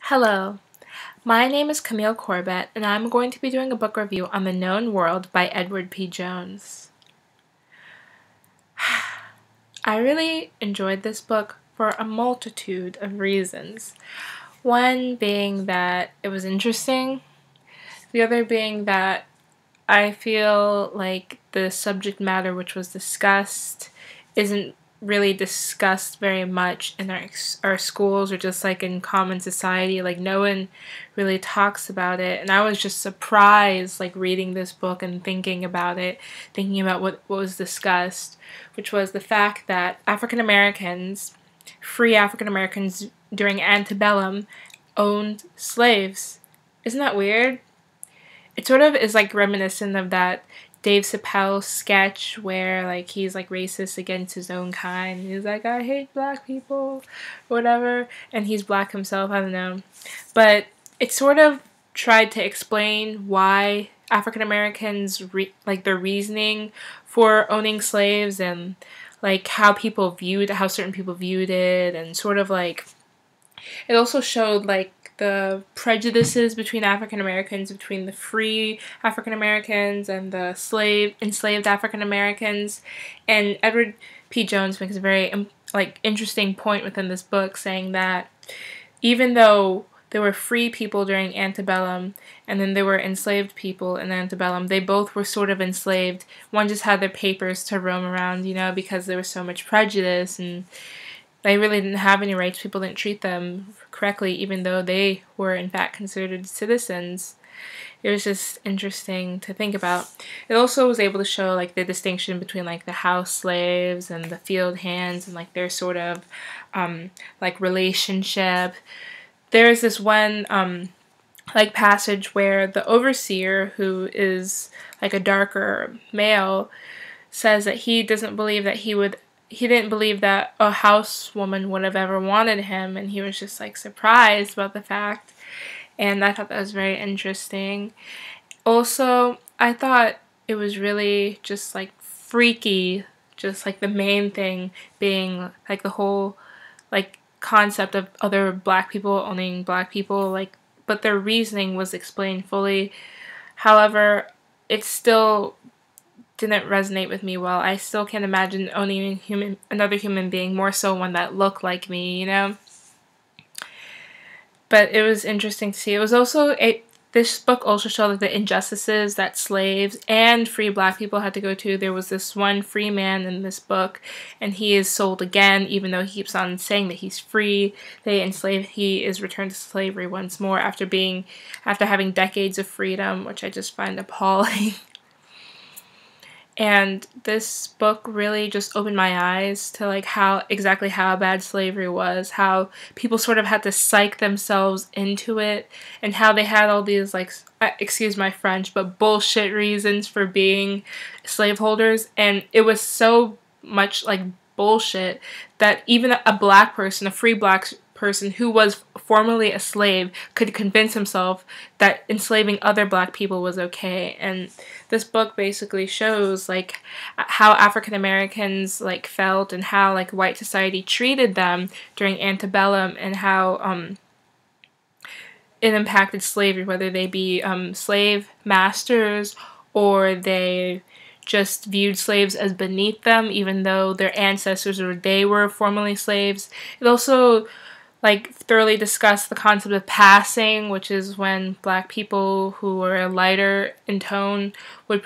Hello, my name is Camille Corbett, and I'm going to be doing a book review on The Known World by Edward P. Jones. I really enjoyed this book for a multitude of reasons. One being that it was interesting, the other being that I feel like the subject matter which was discussed isn't really discussed very much in our schools or just like in common society. Like no one really talks about it, and I was just surprised like reading this book and thinking about it, thinking about what was discussed, which was the fact that free African Americans during antebellum owned slaves. Isn't that weird? It sort of is like reminiscent of that Dave Chappelle sketch where like he's like racist against his own kind. He's like, I hate black people, whatever, and he's black himself. I don't know, but it sort of tried to explain why African Americans like their reasoning for owning slaves and like how certain people viewed it, and sort of like it also showed like the prejudices between African Americans, between the free African Americans and the enslaved African Americans. And Edward P. Jones makes a very interesting point within this book, saying that even though there were free people during antebellum and then there were enslaved people in antebellum, they both were sort of enslaved. One just had their papers to roam around, because there was so much prejudice and they really didn't have any rights. People didn't treat them correctly, even though they were in fact considered citizens. It was just interesting to think about. It also was able to show like the distinction between like the house slaves and the field hands and like their sort of like relationship. There's this one like passage where the overseer, who is like a darker male, says that he didn't believe that a housewoman would have ever wanted him, and he was just like surprised about the fact, and I thought that was very interesting. Also, I thought it was really just like freaky, just like the main thing being like the whole like concept of other black people owning black people, like, but their reasoning was explained fully. However, it still didn't resonate with me well. I still can't imagine owning another human being, more so one that looked like me, But it was interesting to see. It was also this book also showed like the injustices that slaves and free black people had to go to. There was this one free man in this book, and he is sold again, even though he keeps on saying that he's free. He is returned to slavery once more after having decades of freedom, which I just find appalling. And this book really just opened my eyes to like how bad slavery was, how people sort of had to psych themselves into it, and how they had all these like, excuse my French, but bullshit reasons for being slaveholders. And it was so much like bullshit that even a free black person who was formerly a slave could convince himself that enslaving other black people was okay. And this book basically shows like how African Americans like felt and how like white society treated them during antebellum, and how it impacted slavery, whether they be slave masters or they just viewed slaves as beneath them, even though their ancestors or they were formerly slaves. It also like thoroughly discussed the concept of passing, which is when black people who were lighter in tone would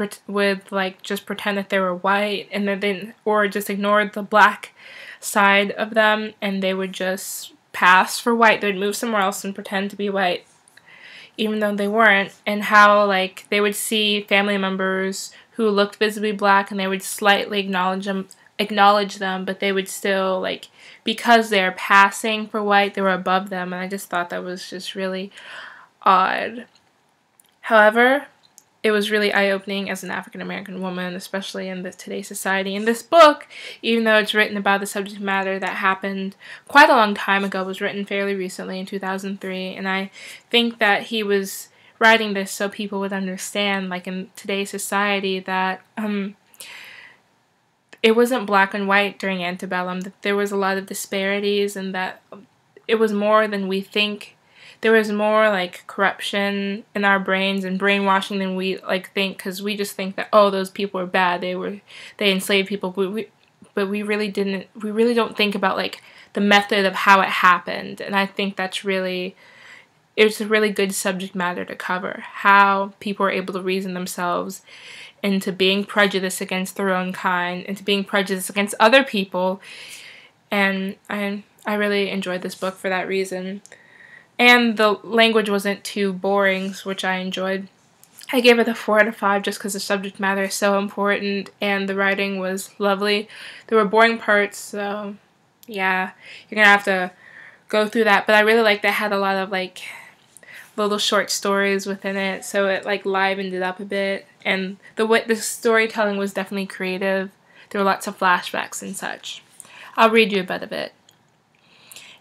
like just pretend that they were white, and then or just ignored the black side of them, and they would just pass for white. They'd move somewhere else and pretend to be white, even though they weren't. And how like they would see family members who looked visibly black, and they would slightly acknowledge them, but they would still like, because they're passing for white, they were above them, and I just thought that was just really odd. However, it was really eye-opening as an African American woman, especially in today's society. And this book, even though it's written about the subject matter that happened quite a long time ago, was written fairly recently in 2003, and I think that he was writing this so people would understand, like in today's society, that it wasn't black and white during antebellum, that there was a lot of disparities, and that it was more than we think there was more like corruption in our brains and brainwashing than we like think, because we just think that, oh, those people were bad, they enslaved people, but we really didn't, we really don't think about like the method of how it happened. And I think that's really, it's a really good subject matter to cover, how people are able to reason themselves into being prejudiced against their own kind, into being prejudiced against other people. And I really enjoyed this book for that reason. And the language wasn't too boring, which I enjoyed. I gave it a 4 out of 5 just because the subject matter is so important and the writing was lovely. There were boring parts, so yeah, you're going to have to go through that. But I really liked that it had a lot of like little short stories within it, so it like livened it up a bit. And the storytelling was definitely creative. There were lots of flashbacks and such. I'll read you a bit of it.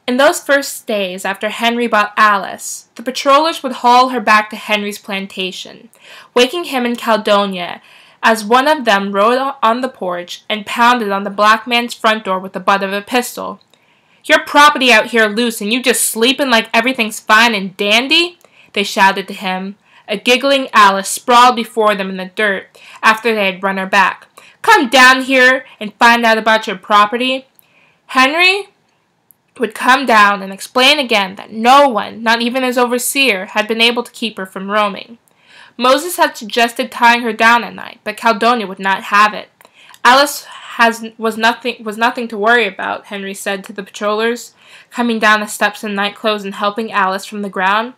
In those first days after Henry bought Alice, the patrollers would haul her back to Henry's plantation, waking him in Caledonia as one of them rode on the porch and pounded on the black man's front door with the butt of a pistol. "Your property out here loose and you just sleeping like everything's fine and dandy?" they shouted to him. A giggling Alice sprawled before them in the dirt after they had run her back. "Come down here and find out about your property." Henry would come down and explain again that no one, not even his overseer, had been able to keep her from roaming. Moses had suggested tying her down at night, but Caledonia would not have it. "Alice was nothing to worry about," Henry said to the patrollers, coming down the steps in nightclothes and helping Alice from the ground.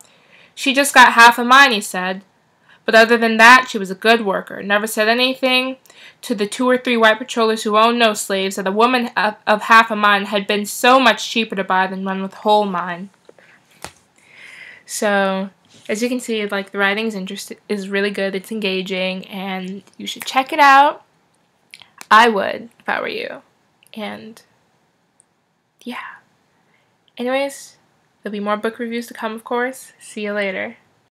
"She just got half a mind," he said. But other than that, she was a good worker, never said anything to the 2 or 3 white patrollers who owned no slaves that a woman of half a mind had been so much cheaper to buy than one with whole mind. So, as you can see, like, the writing is really good, it's engaging, and you should check it out. I would, if I were you. And, yeah. Anyways, there'll be more book reviews to come, of course. See you later.